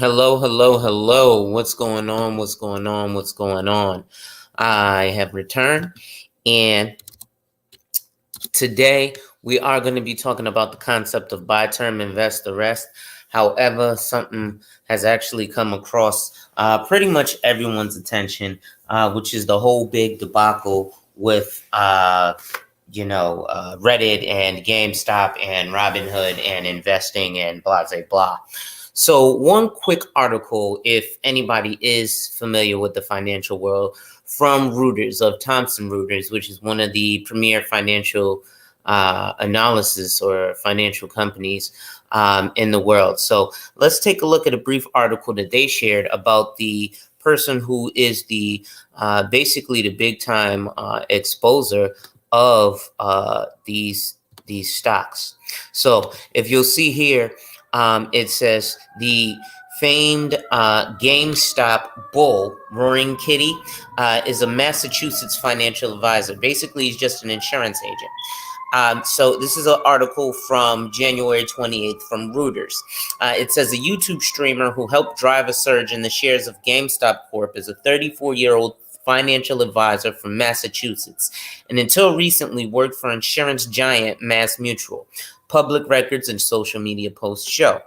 Hello, hello, hello. What's going on? What's going on? What's going on? I have returned, and today we are going to be talking about the concept of buy term, invest the rest. However, something has actually come across pretty much everyone's attention, which is the whole big debacle with Reddit and GameStop and Robinhood and investing and blah, blah, blah. So one quick article, if anybody is familiar with the financial world, from Reuters, of Thomson Reuters, which is one of the premier financial analysis or financial companies in the world. So let's take a look at a brief article that they shared about the person who is the basically the big time exposer of these these stocks. So if you'll see here, it says the famed GameStop bull, Roaring Kitty, is a Massachusetts financial advisor. Basically, he's just an insurance agent. So this is an article from January 28th from Reuters. It says a YouTube streamer who helped drive a surge in the shares of GameStop Corp is a 34-year-old financial advisor from Massachusetts, and until recently worked for insurance giant Mass Mutual. Public records and social media posts show.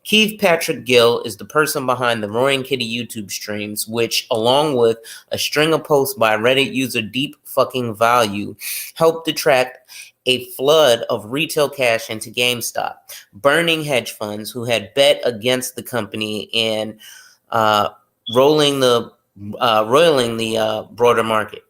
Keith Patrick Gill is the person behind the Roaring Kitty YouTube streams, which, along with a string of posts by Reddit user Deep Fucking Value, helped attract a flood of retail cash into GameStop, burning hedge funds who had bet against the company and roiling the broader market.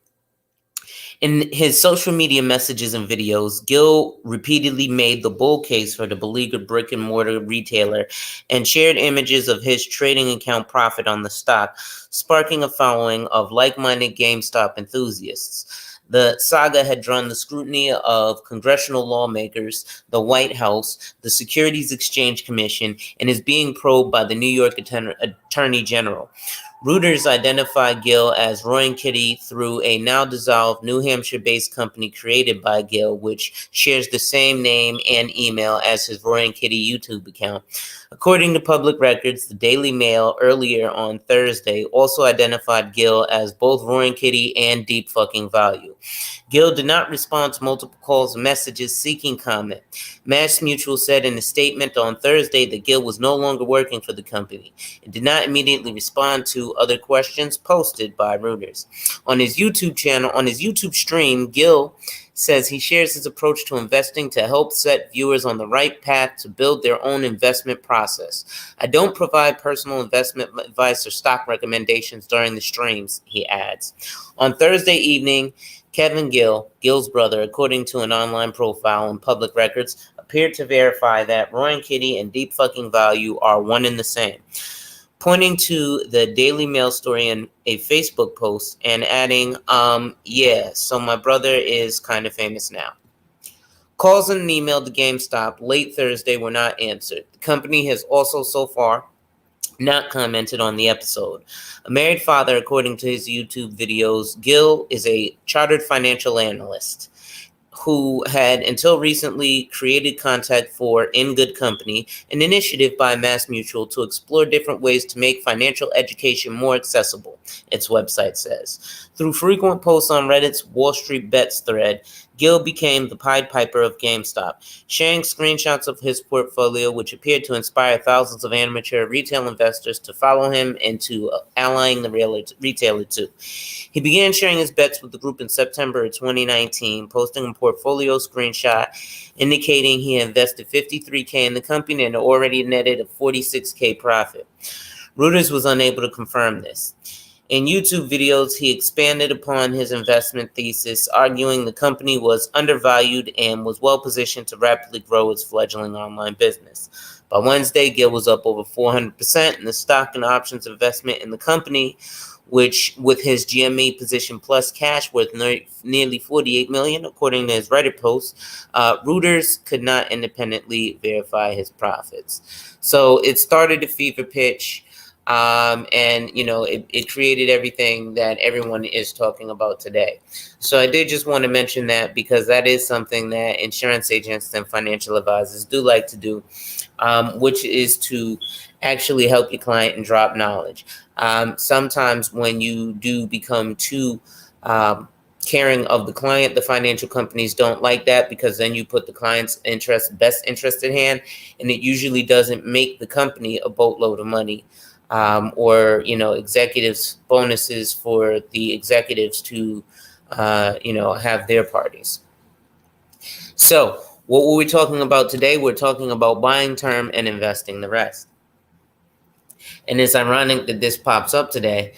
In his social media messages and videos, Gill repeatedly made the bull case for the beleaguered brick-and-mortar retailer and shared images of his trading account profit on the stock, sparking a following of like-minded GameStop enthusiasts. The saga had drawn the scrutiny of congressional lawmakers, the White House, the Securities Exchange Commission, and is being probed by the New York Attorney General. Reuters identified Gill as Roaring Kitty through a now-dissolved New Hampshire-based company created by Gill, which shares the same name and email as his Roaring Kitty YouTube account. According to public records, the Daily Mail earlier on Thursday also identified Gill as both Roaring Kitty and Deep Fucking Value. Gill did not respond to multiple calls and messages seeking comment. Mass Mutual said in a statement on Thursday that Gill was no longer working for the company. It did not immediately respond to other questions posted by Reuters. On his YouTube stream, Gill says he shares his approach to investing to help set viewers on the right path to build their own investment process. I don't provide personal investment advice or stock recommendations during the streams, he adds. On Thursday evening, Kevin Gill, Gill's brother, according to an online profile and public records, appeared to verify that Roaring Kitty and Deep Fucking Value are one and the same, pointing to the Daily Mail story in a Facebook post and adding, so my brother is kind of famous now. Calls and an email to GameStop late Thursday were not answered. The company has also so far not commented on the episode. A married father, according to his YouTube videos, Gill is a chartered financial analyst who had until recently created contact for In Good Company, an initiative by Mass Mutual to explore different ways to make financial education more accessible, its website says. Through frequent posts on Reddit's Wall Street Bets thread, Gill became the Pied Piper of GameStop, sharing screenshots of his portfolio, which appeared to inspire thousands of amateur retail investors to follow him and to allying the retailer too. He began sharing his bets with the group in September of 2019, posting a portfolio screenshot indicating he invested $53K in the company and already netted a $46K profit. Reuters was unable to confirm this. In YouTube videos, he expanded upon his investment thesis, arguing the company was undervalued and was well-positioned to rapidly grow its fledgling online business. By Wednesday, Gill was up over 400% in the stock and options investment in the company, which, with his GME position plus cash worth nearly $48 million, according to his Reddit post, Reuters could not independently verify his profits. So it started a fever pitch. It created everything that everyone is talking about today. So I did just want to mention that because that is something that insurance agents and financial advisors do like to do, which is to actually help your client and drop knowledge. Sometimes when you do become too caring of the client, the financial companies don't like that because then you put the client's best interest at hand, and it usually doesn't make the company a boatload of money. Executives bonuses for the executives to, have their parties. So what were we talking about today? We're talking about buying term and investing the rest. And it's ironic that this pops up today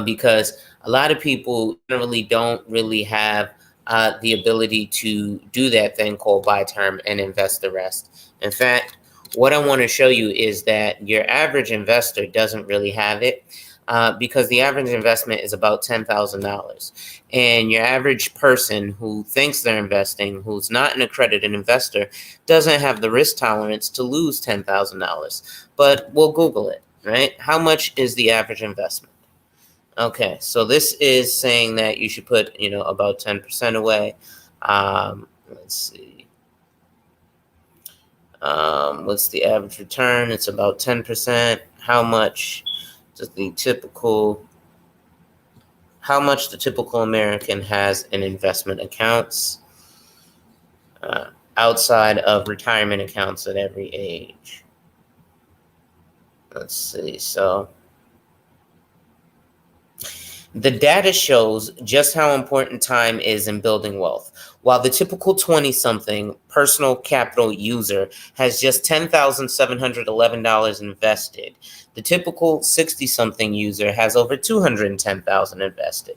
because a lot of people generally don't really have the ability to do that thing called buy term and invest the rest. In fact, what I want to show you is that your average investor doesn't really have it. because the average investment is about $10,000. And your average person who thinks they're investing, who's not an accredited investor, doesn't have the risk tolerance to lose $10,000. But we'll Google it, right? How much is the average investment? Okay, so this is saying that you should put, about 10% away. Let's see. What's the average return? It's about 10%. How much the typical American has in investment accounts outside of retirement accounts at every age? Let's see. So the data shows just how important time is in building wealth. While the typical 20-something personal capital user has just $10,711 invested, the typical 60-something user has over $210,000 invested.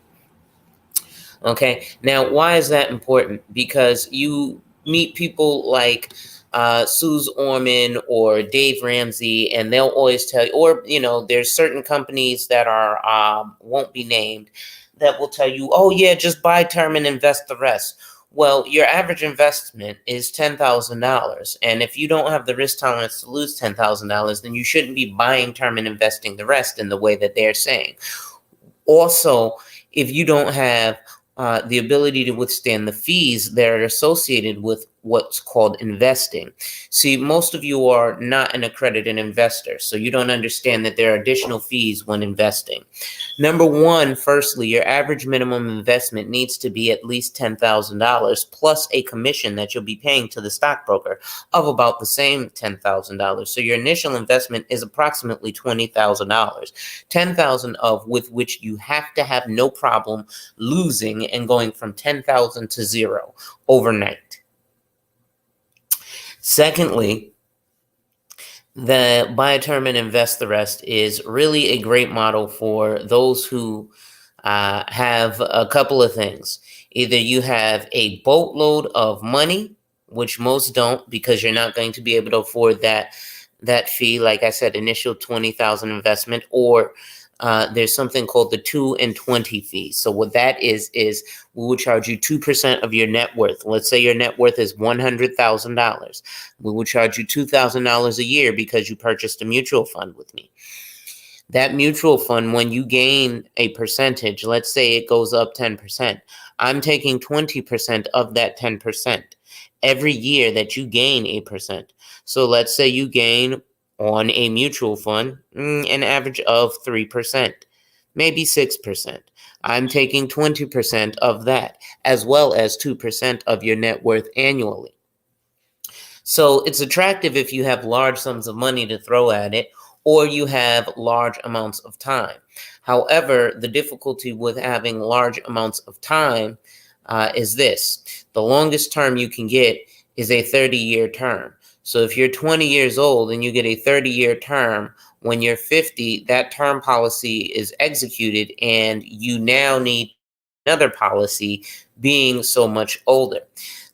Okay, now why is that important? Because you meet people like Suze Orman or Dave Ramsey, and they'll always tell you, or there's certain companies that are won't be named that will tell you, oh yeah, just buy term and invest the rest. Well, your average investment is $10,000, and if you don't have the risk tolerance to lose $10,000, then you shouldn't be buying term and investing the rest in the way that they're saying. Also, if you don't have the ability to withstand the fees that are associated with what's called investing. See, most of you are not an accredited investor, so you don't understand that there are additional fees when investing. Number one, firstly, your average minimum investment needs to be at least $10,000 plus a commission that you'll be paying to the stockbroker of about the same $10,000. So your initial investment is approximately $20,000, $10,000 of with which you have to have no problem losing and going from 10,000 to zero overnight. Secondly, the buy a term and invest the rest is really a great model for those who have a couple of things. Either you have a boatload of money, which most don't, because you're not going to be able to afford that fee. Like I said, initial $20,000 investment, or there's something called the 2 and 20 fee. So what that is we will charge you 2% of your net worth. Let's say your net worth is $100,000. We will charge you $2,000 a year because you purchased a mutual fund with me. That mutual fund, when you gain a percentage, let's say it goes up 10%, I'm taking 20% of that 10% every year that you gain a percent. So let's say you gain on a mutual fund an average of 3%, maybe 6%. I'm taking 20% of that, as well as 2% of your net worth annually. So it's attractive if you have large sums of money to throw at it, or you have large amounts of time. However, the difficulty with having large amounts of time is this. The longest term you can get is a 30-year term. So if you're 20 years old and you get a 30-year term, when you're 50, that term policy is executed and you now need another policy being so much older.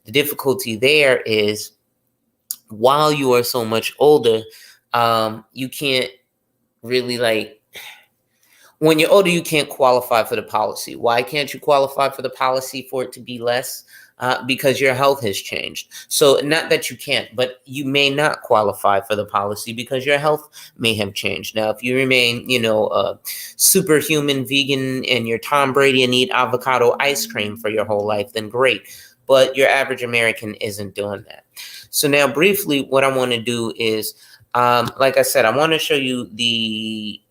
The difficulty there is while you are so much older, you can't really when you're older, you can't qualify for the policy. Why can't you qualify for the policy for it to be less? Because your health has changed. So not that you can't, but you may not qualify for the policy because your health may have changed. Now, if you remain, a superhuman vegan and you're Tom Brady and eat avocado ice cream for your whole life, then great. But your average American isn't doing that. So now briefly, what I want to do is, like I said, I want to show you the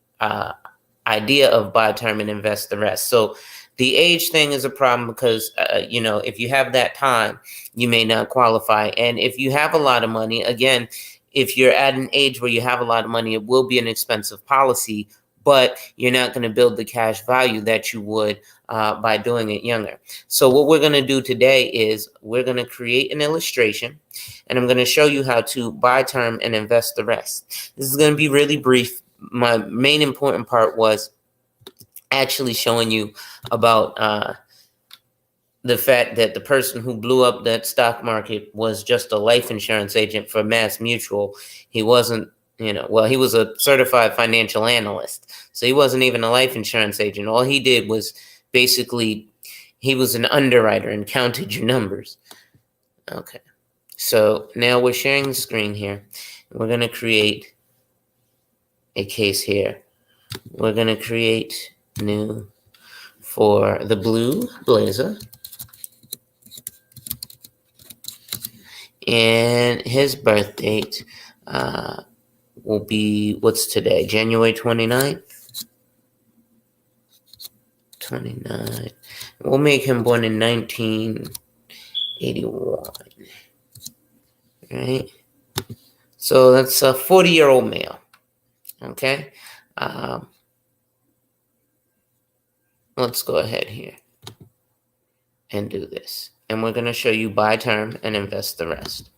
idea of buy term and invest the rest. So the age thing is a problem because, if you have that time, you may not qualify. And if you have a lot of money, again, if you're at an age where you have a lot of money, it will be an expensive policy, but you're not going to build the cash value that you would by doing it younger. So what we're going to do today is we're going to create an illustration, and I'm going to show you how to buy term and invest the rest. This is going to be really brief. My main important part was actually showing you about the fact that the person who blew up that stock market was just a life insurance agent for Mass Mutual. He wasn't Well, he was a certified financial analyst, so he wasn't even a life insurance agent. All he did was basically he was an underwriter and counted your numbers. Okay, so now we're sharing the screen here. We're going to create a case here. We're going to create new for the blue blazer. And his birth date will be, what's today? January 29th? 29. We'll make him born in 1981. Right? So that's a 40-year-old male. Okay? Let's go ahead here and do this. And we're going to show you buy term and invest the rest.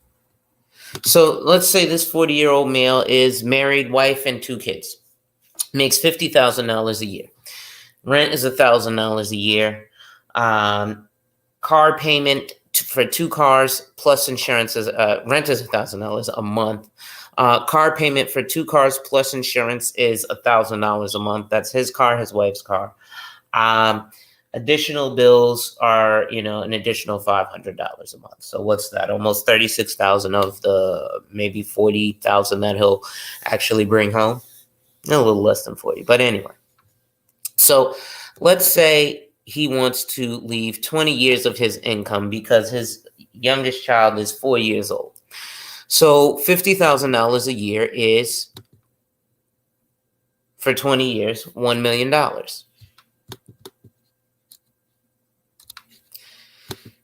So let's say this 40-year-old male is married, wife, and 2 kids. Makes $50,000 a year. Rent is $1,000 a year. Car payment for 2 cars plus insurance is rent is $1,000 a month. Car payment for 2 cars plus insurance is $1,000 a month. That's his car, his wife's car. Additional bills are, an additional $500 a month. So what's that? Almost $36,000 of the maybe $40,000 that he'll actually bring home. A little less than 40, but anyway. So let's say he wants to leave 20 years of his income because his youngest child is 4 years old. So $50,000 a year is, for 20 years, $1 million.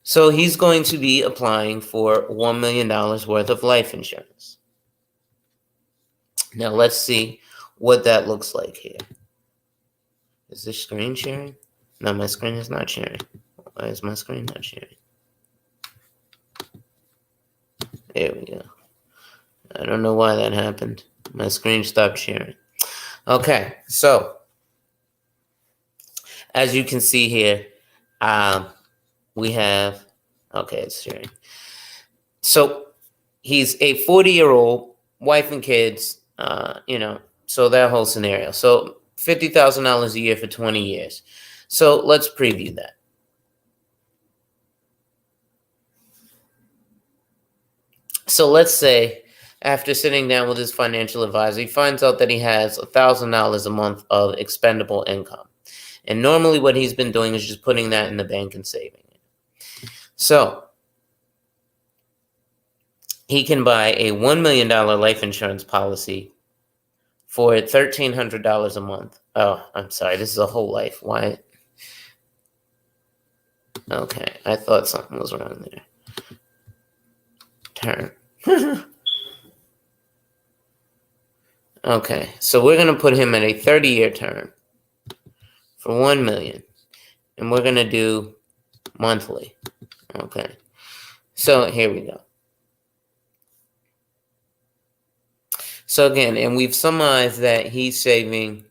So he's going to be applying for $1 million worth of life insurance. Now let's see what that looks like here. Is this screen sharing? No, my screen is not sharing. Why is my screen not sharing? There we go. I don't know why that happened. My screen stopped sharing. Okay, so as you can see here, we have, okay, it's sharing. So he's a 40-year-old, wife and kids, so that whole scenario. So $50,000 a year for 20 years. So let's preview that. So let's say after sitting down with his financial advisor, he finds out that he has $1,000 a month of expendable income. And normally what he's been doing is just putting that in the bank and saving it. So he can buy a $1 million life insurance policy for $1,300 a month. Oh, I'm sorry. This is a whole life. Why? Okay. I thought something was wrong there. Term. Okay. So we're going to put him at a 30-year term for $1 million. And we're going to do monthly. Okay. So here we go. So again, and we've summarized that he's saving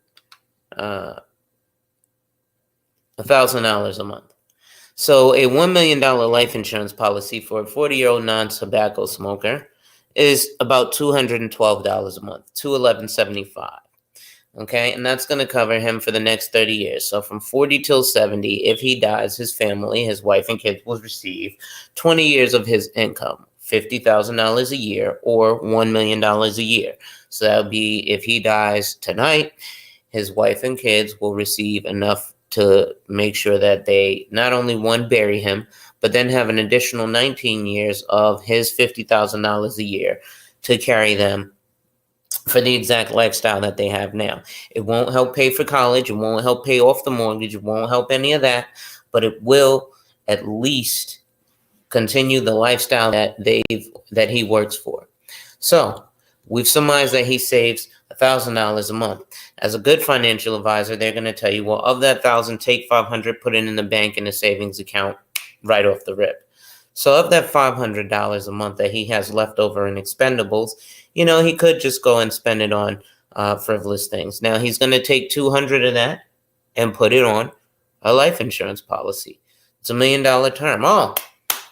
$1,000 a month. So a $1 million life insurance policy for a 40-year-old non-tobacco smoker is about $212 a month, $211.75. Okay, and that's going to cover him for the next 30 years. So from 40 till 70, if he dies, his family, his wife and kids will receive 20 years of his income, $50,000 a year or $1 million a year. So that would be, if he dies tonight, his wife and kids will receive enough to make sure that they not only, one, bury him, but then have an additional 19 years of his $50,000 a year to carry them for the exact lifestyle that they have now. It won't help pay for college. It won't help pay off the mortgage. It won't help any of that, but it will at least continue the lifestyle that he works for. So we've summarized that he saves $1,000 a month. As a good financial advisor, they're going to tell you, well, of that $1,000, take $500, put it in the bank in a savings account right off the rip. So of that $500 a month that he has left over in expendables, he could just go and spend it on frivolous things. Now he's going to take $200 of that and put it on a life insurance policy. It's $1 million term. Oh,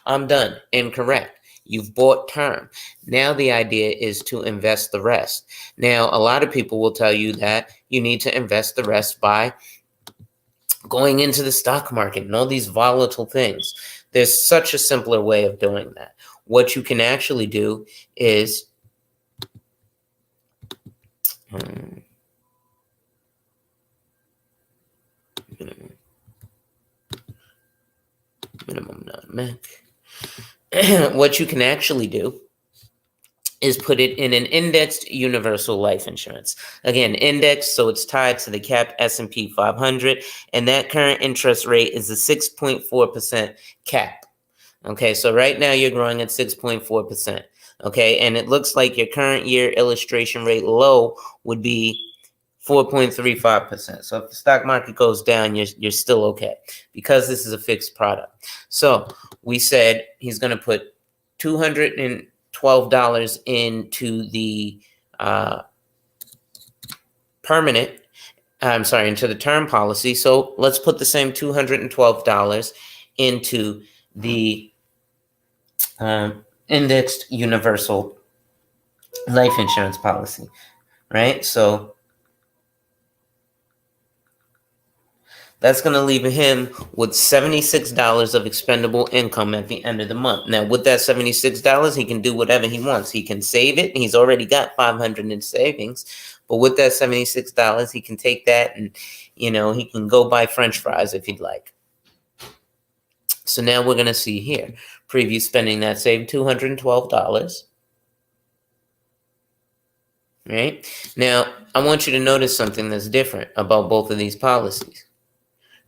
I'm done. Incorrect. You've bought term. Now the idea is to invest the rest. Now, a lot of people will tell you that you need to invest the rest by going into the stock market and all these volatile things. There's such a simpler way of doing that. What you can actually do is minimum non-mech. What you can actually do is put it in an indexed universal life insurance. Again, indexed, so it's tied to the capped S&P 500, and that current interest rate is a 6.4% cap. Okay, so right now you're growing at 6.4%. Okay, and it looks like your current year illustration rate low would be 4.35%. So if the stock market goes down, you're still okay because this is a fixed product. So we said he's going to put $212 into the into the term policy. So let's put the same $212 into the indexed universal life insurance policy, right? So that's going to leave him with $76 of expendable income at the end of the month. Now, with that $76, he can do whatever he wants. He can save it. He's already got $500 in savings. But with that $76, he can take that and, he can go buy French fries if he'd like. So now we're going to see here. Preview spending that saved $212. Right? Now, I want you to notice something that's different about both of these policies.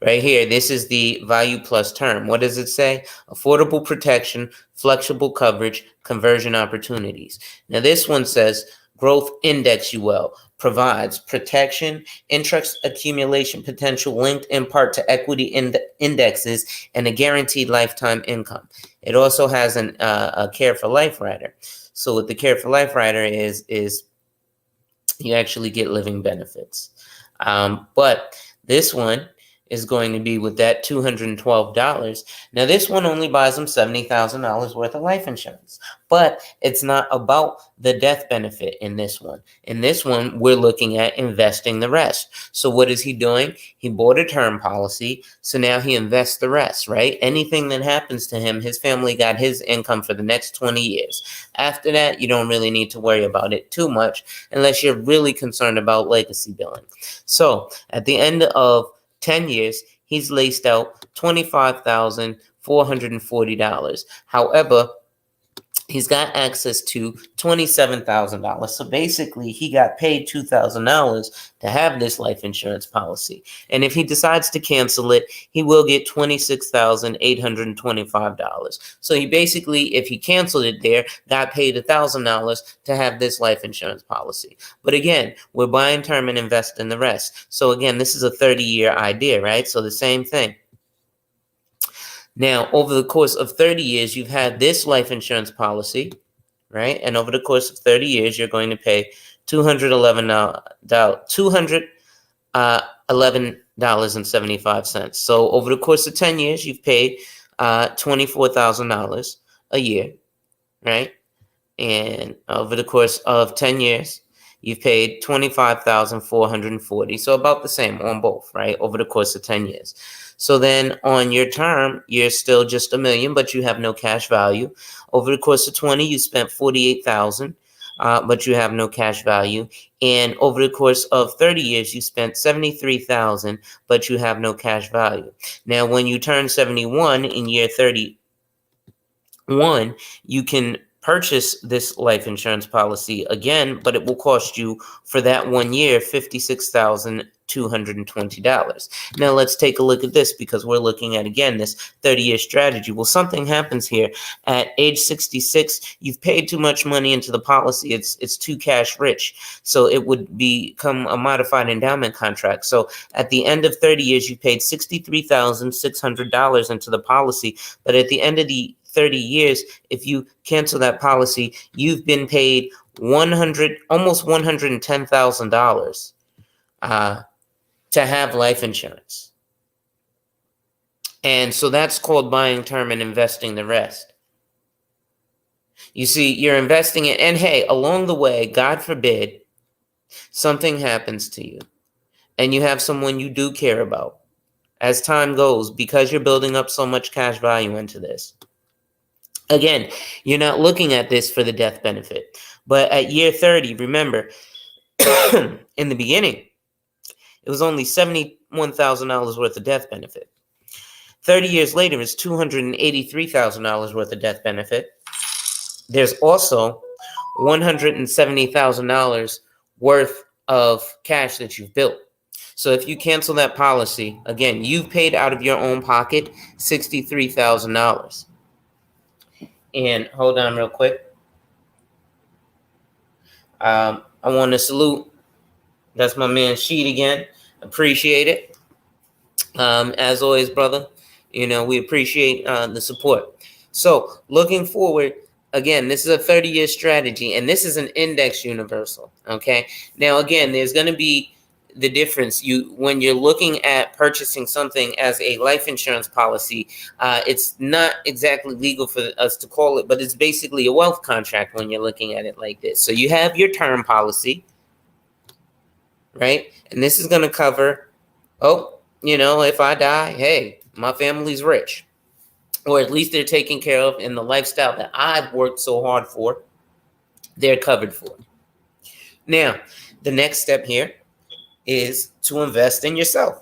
Right here, this is the value plus term. What does it say? Affordable protection, flexible coverage, conversion opportunities. Now, this one says growth index UL provides protection, interest accumulation potential linked in part to equity indexes, and a guaranteed lifetime income. It also has a Care for Life rider. So what the Care for Life rider is you actually get living benefits. But this one is going to be with that $212. Now, this one only buys them $70,000 worth of life insurance, but it's not about the death benefit in this one. In this one, we're looking at investing the rest. So what is he doing? He bought a term policy, so now he invests the rest, right? Anything that happens to him, his family got his income for the next 20 years. After that, you don't really need to worry about it too much unless you're really concerned about legacy billing. So at the end of 10 years, he's laced out $25,440. However, he's got access to $27,000. So basically, he got paid $2,000 to have this life insurance policy. And if he decides to cancel it, he will get $26,825. So he basically, if he canceled it there, got paid $1,000 to have this life insurance policy. But again, we're buying term and invest in the rest. So again, this is a 30-year idea, right? So the same thing. Now, over the course of 30 years, you've had this life insurance policy, right? And over the course of 30 years, you're going to pay $211.75. So over the course of 10 years, you've paid $24,000 a year, right? And over the course of 10 years, you've paid $25,440. So about the same on both, right? Over the course of 10 years. So then on your term, you're still just $1 million, but you have no cash value. Over the course of 20, you spent $48,000, but you have no cash value. And over the course of 30 years, you spent $73,000, but you have no cash value. Now, when you turn 71 in year 31, you can purchase this life insurance policy again, but it will cost you for that 1 year $56,220. Now let's take a look at this because we're looking at, again, this 30-year strategy. Well, something happens here. At age 66, you've paid too much money into the policy. It's too cash rich. So it would become a modified endowment contract. So at the end of 30 years, you paid $63,600 into the policy, but at the end of the 30 years, if you cancel that policy, you've been paid almost $110,000 to have life insurance. And so that's called buying term and investing the rest. You see, you're investing it, and hey, along the way, God forbid, something happens to you and you have someone you do care about. As time goes, because you're building up so much cash value into this, again, you're not looking at this for the death benefit. But at year 30, remember, in the beginning, it was only $71,000 worth of death benefit. 30 years later, it's $283,000 worth of death benefit. There's also $170,000 worth of cash that you've built. So if you cancel that policy, again, you've paid out of your own pocket $63,000. And hold on real quick. I want to salute. That's my man Sheet again. Appreciate it. As always, brother, we appreciate the support. So looking forward, again, this is a 30-year strategy, and this is an index universal. Okay. Now, again, there's going to be the difference. When you're looking at purchasing something as a life insurance policy, it's not exactly legal for us to call it, but it's basically a wealth contract when you're looking at it like this. So you have your term policy, right? And this is going to cover, if I die, hey, my family's rich, or at least they're taken care of in the lifestyle that I've worked so hard for. They're covered for. Now, the next step here is to invest in yourself.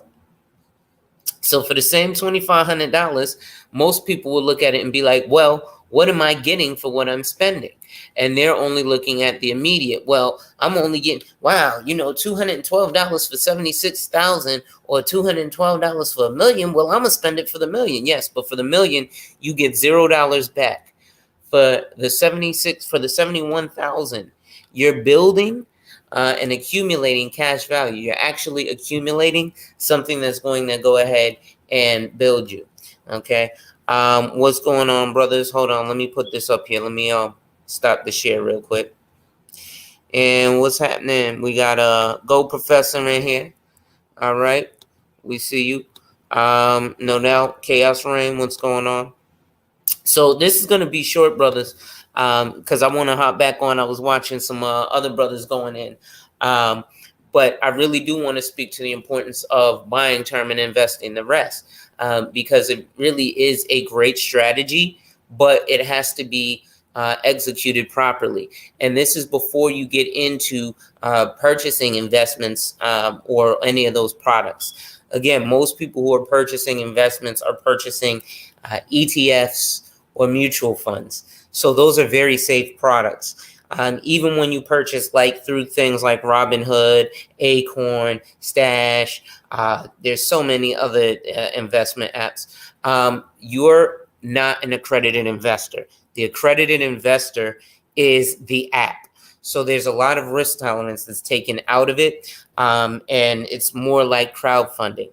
So for the same $2,500, most people will look at it and be like, well, what am I getting for what I'm spending? And they're only looking at the immediate. Well, I'm only getting, $212 for 76,000 or $212 for $1 million. Well, I'm going to spend it for the $1 million. Yes, but for the $1 million, you get $0 back. For the 71,000, you're building and accumulating cash value. You're actually accumulating something that's going to go ahead and build you. Okay. What's going on, brothers? Hold on. Let me put this up here. Let me stop the share real quick. And what's happening? We got a Go Professor in here. All right. We see you. No doubt. Chaos Rain, what's going on? So this is going to be short, brothers, because I want to hop back on. I was watching some other brothers going in. But I really do want to speak to the importance of buying term and investing the rest, because it really is a great strategy, but it has to be executed properly. And this is before you get into purchasing investments or any of those products. Again, most people who are purchasing investments are purchasing ETFs or mutual funds. So those are very safe products. Even when you purchase through things like Robinhood, Acorn, Stash, there's so many other investment apps. You're not an accredited investor. The accredited investor is the app. So there's a lot of risk tolerance that's taken out of it. And it's more like crowdfunding.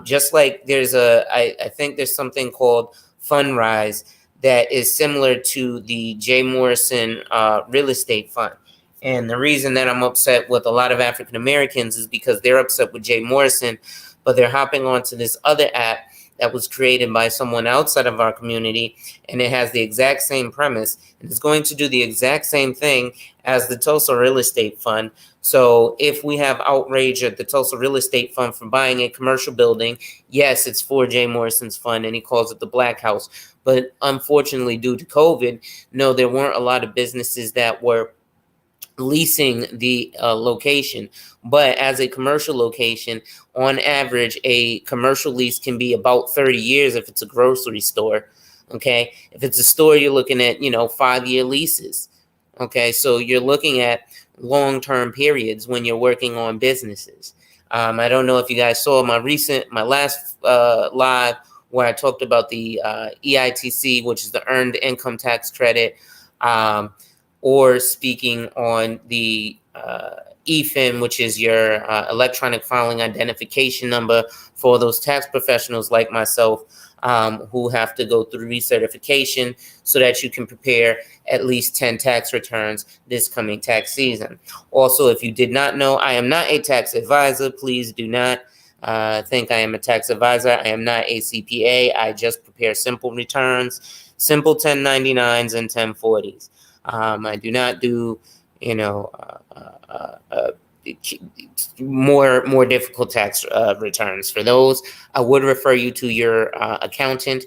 Just like I think there's something called Fundrise that is similar to the J. Morrison real estate fund. And the reason that I'm upset with a lot of African Americans is because they're upset with J. Morrison, but they're hopping onto this other app that was created by someone outside of our community, and it has the exact same premise, and it's going to do the exact same thing as the Tulsa Real Estate Fund. So if we have outrage at the Tulsa Real Estate Fund for buying a commercial building, yes, it's for Jay Morrison's fund, and he calls it the Black House. But unfortunately, due to COVID, no, there weren't a lot of businesses that were leasing the location. But as a commercial location, on average, a commercial lease can be about 30 years if it's a grocery store. Okay. If it's a store, you're looking at, 5-year leases. Okay. So you're looking at long-term periods when you're working on businesses. I don't know if you guys saw my last live where I talked about the EITC, which is the Earned Income Tax Credit, or speaking on the EFIN, which is your electronic filing identification number for those tax professionals like myself who have to go through recertification so that you can prepare at least 10 tax returns this coming tax season. Also, if you did not know, I am not a tax advisor. Please do not think I am a tax advisor. I am not a CPA. I just prepare simple returns simple 1099s and 1040s. I do not do, you know, more difficult tax returns. For those, I would refer you to your accountant,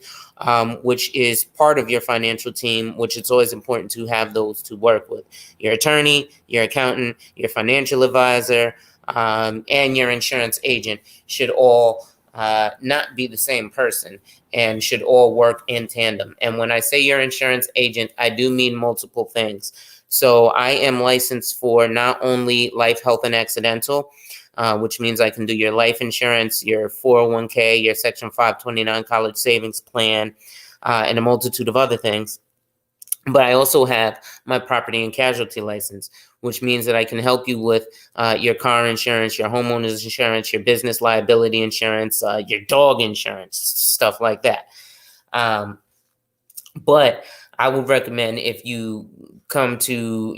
which is part of your financial team, which it's always important to have those to work with. Your attorney, your accountant, your financial advisor, and your insurance agent should all not be the same person and should all work in tandem. And when I say your insurance agent, I do mean multiple things. So I am licensed for not only life, health, and accidental, which means I can do your life insurance, your 401k, your Section 529 college savings plan, and a multitude of other things. But I also have my property and casualty license, which means that I can help you with your car insurance, your homeowner's insurance, your business liability insurance, your dog insurance, stuff like that. But I would recommend, if you come to,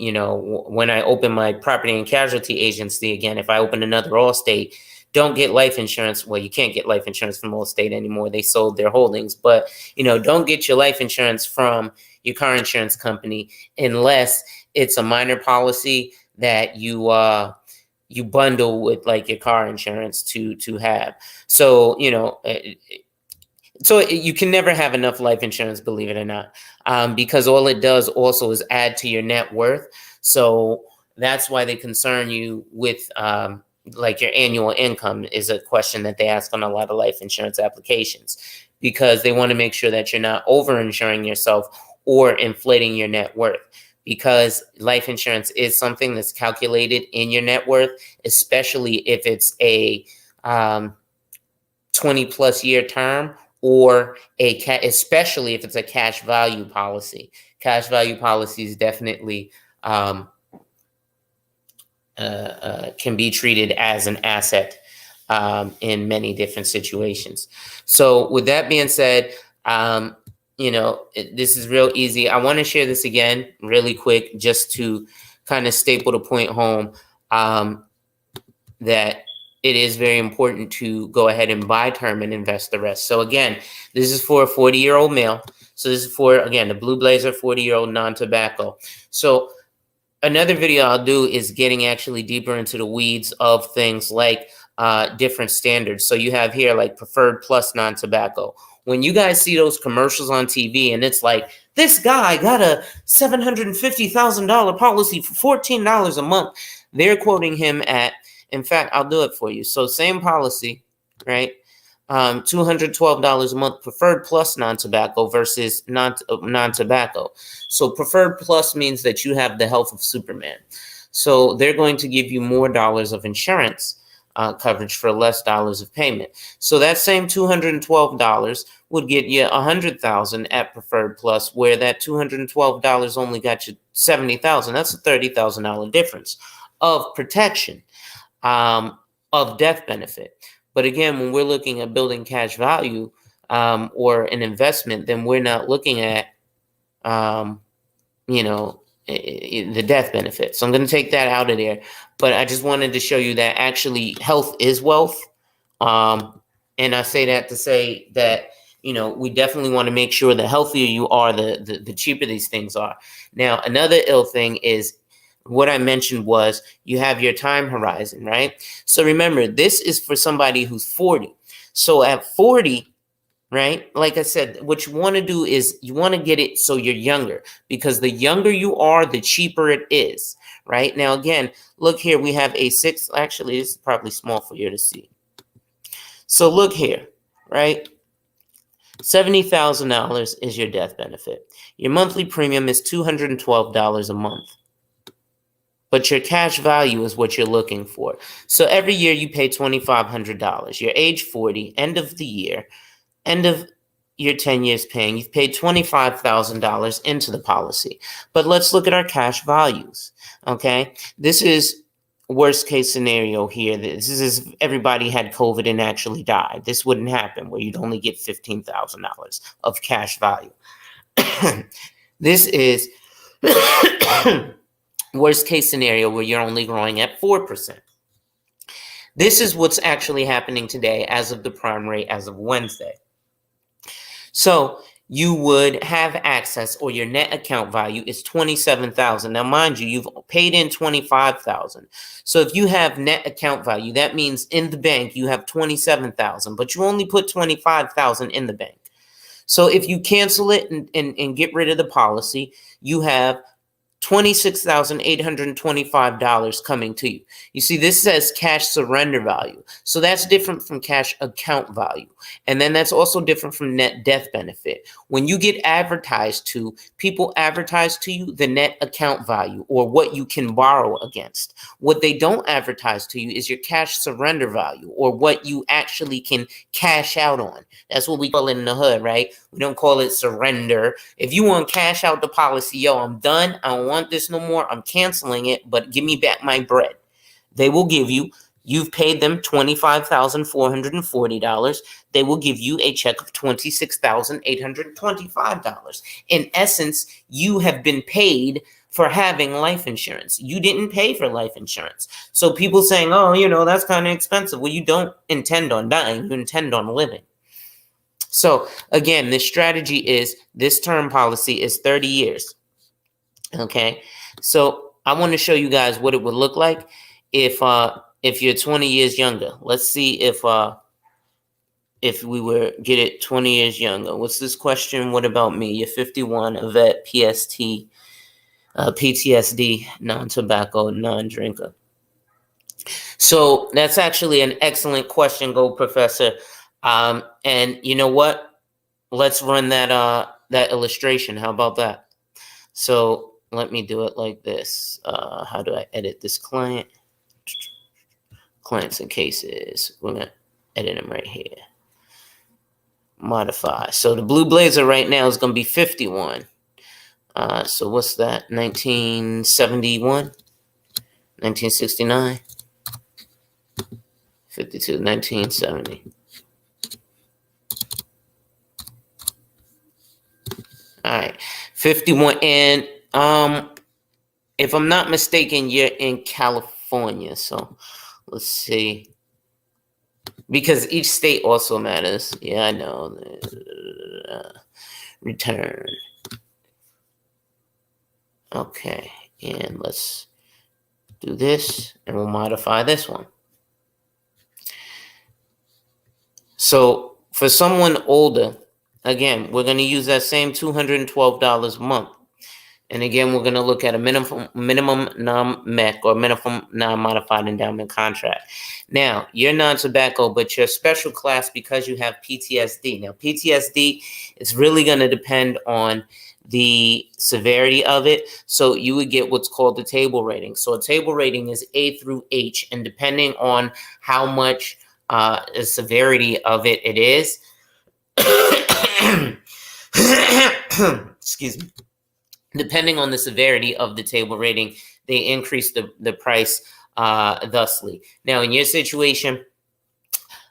when I open my property and casualty agency again, if I open another Allstate, don't get life insurance. Well, you can't get life insurance from Allstate anymore. They sold their holdings. But, don't get your life insurance from your car insurance company unless it's a minor policy that you bundle with like your car insurance to have. So, so you can never have enough life insurance, believe it or not, because all it does also is add to your net worth. So that's why they concern you with like your annual income is a question that they ask on a lot of life insurance applications, because they want to make sure that you're not over-insuring yourself or inflating your net worth, because life insurance is something that's calculated in your net worth, especially if it's a 20 plus year term, or especially if it's a cash value policy. Cash value policies definitely can be treated as an asset in many different situations. So with that being said, this is real easy. I want to share this again really quick just to kind of staple the point home that it is very important to go ahead and buy term and invest the rest. So again, this is for a 40-year-old male. So this is for, again, the Blue Blazer 40-year-old non-tobacco. So another video I'll do is getting actually deeper into the weeds of things like different standards. So you have here like preferred plus non-tobacco. When you guys see those commercials on TV and it's like, this guy got a $750,000 policy for $14 a month, they're quoting him at, in fact, I'll do it for you. So same policy, right? $212 a month, preferred plus non-tobacco versus non-tobacco. So preferred plus means that you have the health of Superman. So they're going to give you more dollars of insurance coverage for less dollars of payment. So that same $212 would get you $100,000 at preferred plus, where that $212 only got you $70,000. That's a $30,000 difference of protection, of death benefit. But again, when we're looking at building cash value or an investment, then we're not looking at, the death benefit. So I'm going to take that out of there. But I just wanted to show you that actually health is wealth. And I say that to say that, we definitely want to make sure the healthier you are, the cheaper these things are. Now, another ill thing is, what I mentioned was you have your time horizon, right? So remember, this is for somebody who's 40. So at 40, right, like I said, what you want to do is you want to get it so you're younger, because the younger you are, the cheaper it is, right? Now, again, look here, we have a six. Actually, this is probably small for you to see. So look here, right? $70,000 is your death benefit. Your monthly premium is $212 a month. But your cash value is what you're looking for. So every year you pay $2,500. You're age 40, end of the year, end of your 10 years paying, you've paid $25,000 into the policy. But let's look at our cash values, okay? This is worst case scenario here. This is if everybody had COVID and actually died. This wouldn't happen, where you'd only get $15,000 of cash value. This is worst case scenario, where you're only growing at 4%. This is what's actually happening today as of the prime rate as of Wednesday. So you would have access, or your net account value is $27,000. Now, mind you, you've paid in $25,000. So if you have net account value, that means in the bank you have $27,000, but you only put $25,000 in the bank. So if you cancel it and get rid of the policy, you have $26,825 coming to you. You see, this says cash surrender value. So that's different from cash account value. And then that's also different from net death benefit. When you get advertised to, people advertise to you the net account value, or what you can borrow against. What they don't advertise to you is your cash surrender value, or what you actually can cash out on. That's what we call it in the hood, right? We don't call it surrender. If you want cash out the policy, yo, I'm done. I don't want this no more. I'm canceling it, but give me back my bread. They will give you, you've paid them $25,440. They will give you a check of $26,825. In essence, you have been paid for having life insurance. You didn't pay for life insurance. So people saying, oh, that's kind of expensive. Well, you don't intend on dying. You intend on living. So again, this strategy is, this term policy is 30 years. Okay. So I want to show you guys what it would look like if you're 20 years younger. Let's see if we were get it 20 years younger. What's this question? What about me? You're 51, a vet, PTSD, non-tobacco, non-drinker. So that's actually an excellent question, Go Professor. And you know what? Let's run that illustration. How about that? So let me do it like this. How do I edit this client? Clients and cases. We're going to edit them right here. Modify. So the blue blazer right now is going to be 51. So what's that? 1971? 1969? 52, 1970. All right, 51. And if I'm not mistaken, you're in California. So let's see. Because each state also matters. Yeah, I know. Return. Okay, and let's do this, and we'll modify this one. So for someone older, again, we're going to use that same $212 a month. And again, we're going to look at a minimum non-MEC, or minimum non-modified endowment contract. Now, you're non-tobacco, but you're special class because you have PTSD. Now, PTSD is really going to depend on the severity of it. So you would get what's called the table rating. So a table rating is A through H, and depending on how much the severity of it is, excuse me, depending on the severity of the table rating, they increase the price thusly. Now, in your situation,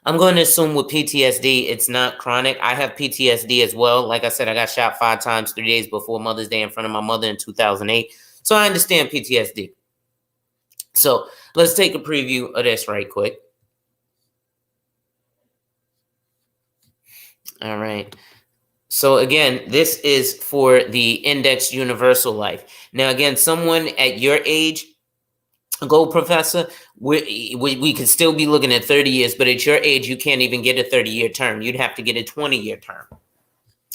I'm going to assume with PTSD, it's not chronic. I have PTSD as well. Like I said, I got shot 5 times 3 days before Mother's Day in front of my mother in 2008. So I understand PTSD. So let's take a preview of this right quick. All right. So again, this is for the indexed universal life. Now, again, someone at your age, Go Professor, we could still be looking at 30 years, but at your age, you can't even get a 30-year term. You'd have to get a 20-year term.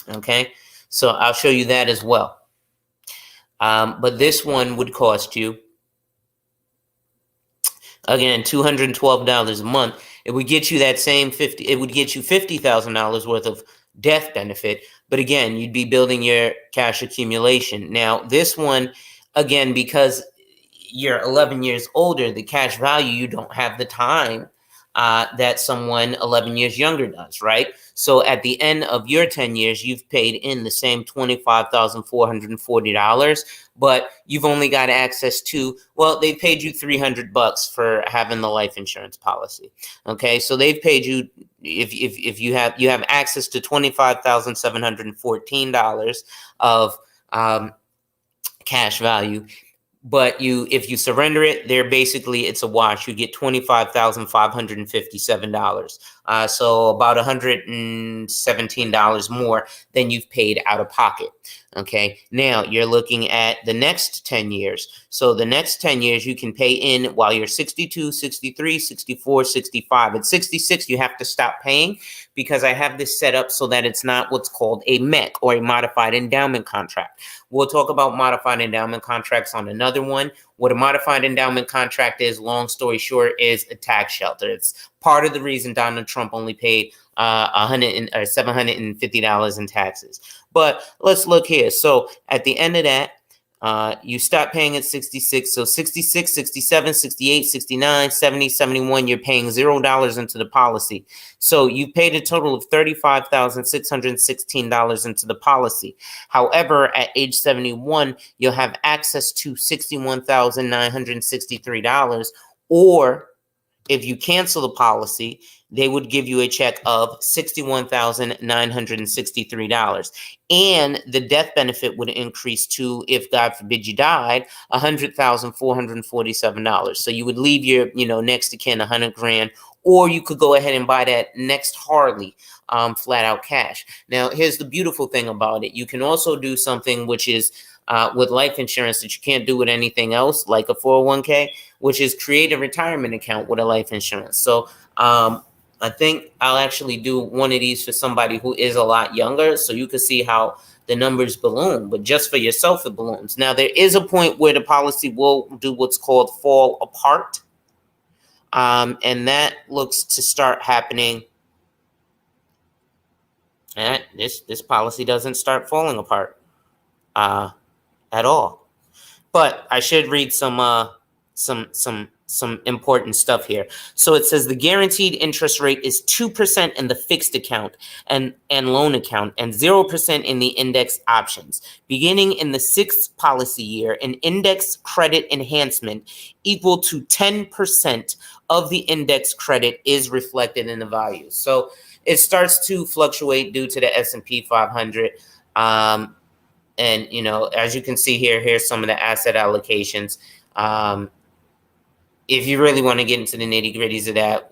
Okay, so I'll show you that as well. But this one would cost you, again, $212 a month. It would get you that same it would get you $50,000 worth of death benefit. But again, you'd be building your cash accumulation. Now, this one, again, because you're 11 years older, the cash value, you don't have the time that someone 11 years younger does, right? So at the end of your 10 years, you've paid in the same $25,440, but you've only got access to, well, they paid you $300 for having the life insurance policy. Okay, so they've paid you, if you have access to $25,714 of cash value. But if you surrender it, it's a wash. You get $25,557 So about $117 more than you've paid out of pocket. Okay, now you're looking at the next 10 years. So the next 10 years you can pay in while you're 62, 63, 64, 65. At 66, you have to stop paying because I have this set up so that it's not what's called a MEC, or a modified endowment contract. We'll talk about modified endowment contracts on another one. What a modified endowment contract is, long story short, is a tax shelter. It's part of the reason Donald Trump only paid $750 in taxes. But let's look here. So at the end of that, you stop paying at 66. So 66, 67, 68, 69, 70, 71, you're paying $0 into the policy. So you paid a total of $35,616 into the policy. However, at age 71, you'll have access to $61,963, or if you cancel the policy, they would give you a check of $61,963. And the death benefit would increase to, if God forbid you died, $100,447. So you would leave your, next to kin $100,000, or you could go ahead and buy that next Harley flat out cash. Now, here's the beautiful thing about it. You can also do something which is with life insurance that you can't do with anything else, like a 401k, which is create a retirement account with a life insurance. So I think I'll actually do one of these for somebody who is a lot younger, so you can see how the numbers balloon, but just for yourself, it balloons. Now, there is a point where the policy will do what's called fall apart, and that looks to start happening. And this policy doesn't start falling apart at all. But I should read some important stuff here. So it says the guaranteed interest rate is 2% in the fixed account and loan account, and 0% in the index options. Beginning in the sixth policy year, an index credit enhancement equal to 10% of the index credit is reflected in the value. So it starts to fluctuate due to the S&P 500. And, as you can see here, here's some of the asset allocations. If you really want to get into the nitty gritties of that,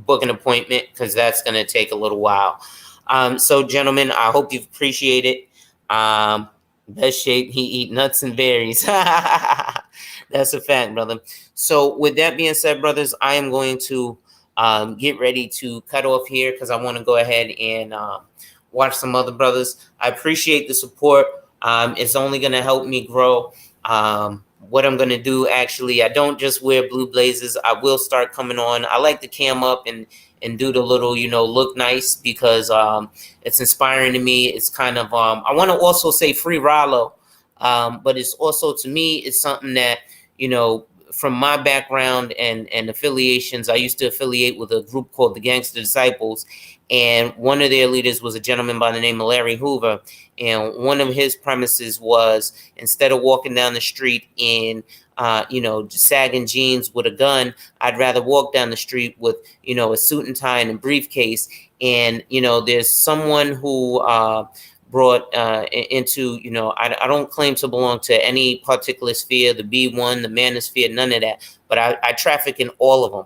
book an appointment, because that's going to take a little while. So, gentlemen, I hope you appreciate it. Best shape, he eat nuts and berries. That's a fact, brother. So with that being said, brothers, I am going to get ready to cut off here because I want to go ahead and watch some other brothers. I appreciate the support. It's only going to help me grow. What I'm going to do, actually, I don't just wear blue blazers. I will start coming on. I like to cam up and do the little, look nice, because it's inspiring to me. It's kind of, I want to also say free Rollo, but it's also, to me, it's something that, from my background and affiliations, I used to affiliate with a group called the Gangster Disciples, and one of their leaders was a gentleman by the name of Larry Hoover. And one of his premises was, instead of walking down the street in, sagging jeans with a gun, I'd rather walk down the street with, a suit and tie and a briefcase. And, there's someone who brought into, I don't claim to belong to any particular sphere, the B1, the manosphere, none of that. But I traffic in all of them.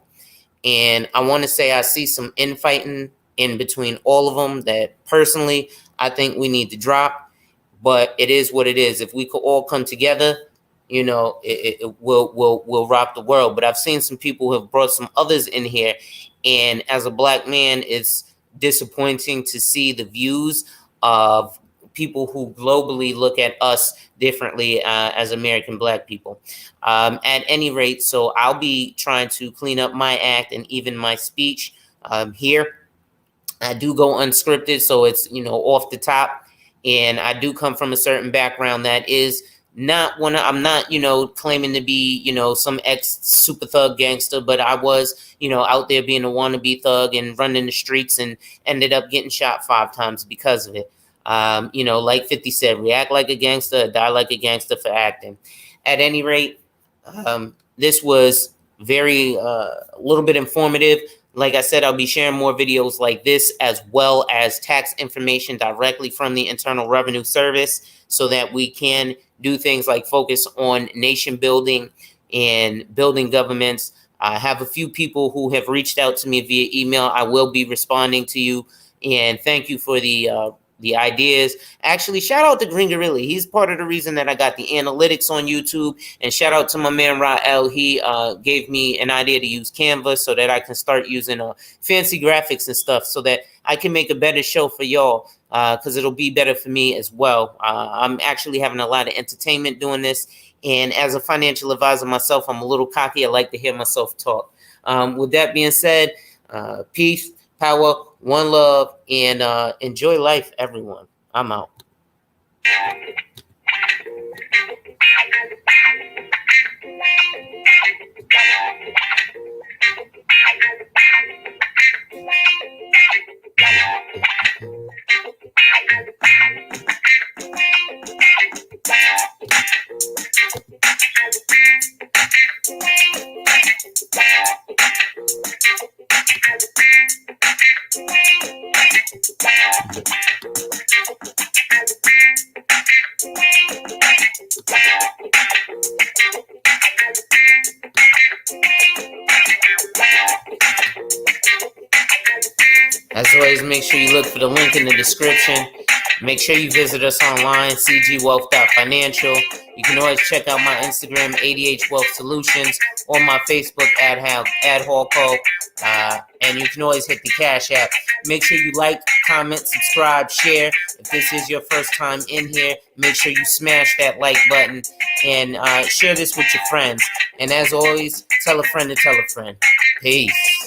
And I want to say I see some infighting in between all of them that personally I think we need to drop. But it is what it is. If we could all come together, it will rock the world. But I've seen some people who have brought some others in here. And as a black man, it's disappointing to see the views of people who globally look at us differently as American black people. At any rate, so I'll be trying to clean up my act and even my speech here. I do go unscripted, so it's, off the top. And I do come from a certain background that is not one. I'm not, claiming to be, some ex super thug gangster, but I was, out there being a wannabe thug and running the streets and ended up getting shot 5 times because of it. Like 50 said, react like a gangster, die like a gangster for acting. At any rate, this was very, a little bit informative. Like I said, I'll be sharing more videos like this, as well as tax information directly from the Internal Revenue Service, so that we can do things like focus on nation building and building governments. I have a few people who have reached out to me via email. I will be responding to you, and thank you for the ideas. Actually, shout out to Green Gorilla. He's part of the reason that I got the analytics on YouTube. And shout out to my man Rael. He gave me an idea to use Canva so that I can start using fancy graphics and stuff so that I can make a better show for y'all, because it'll be better for me as well. I'm actually having a lot of entertainment doing this. And as a financial advisor myself, I'm a little cocky. I like to hear myself talk. With that being said, peace, power, one love, and enjoy life, everyone. I'm out. As always, make sure you look for the link in the description. Make sure you visit us online, cgwealth.financial. You can always check out my Instagram, ADH Wealth Solutions, or my Facebook, Ad Hawco. And you can always hit the Cash App. Make sure you like, comment, subscribe, share. If this is your first time in here, make sure you smash that like button and share this with your friends. And as always, tell a friend to tell a friend. Peace.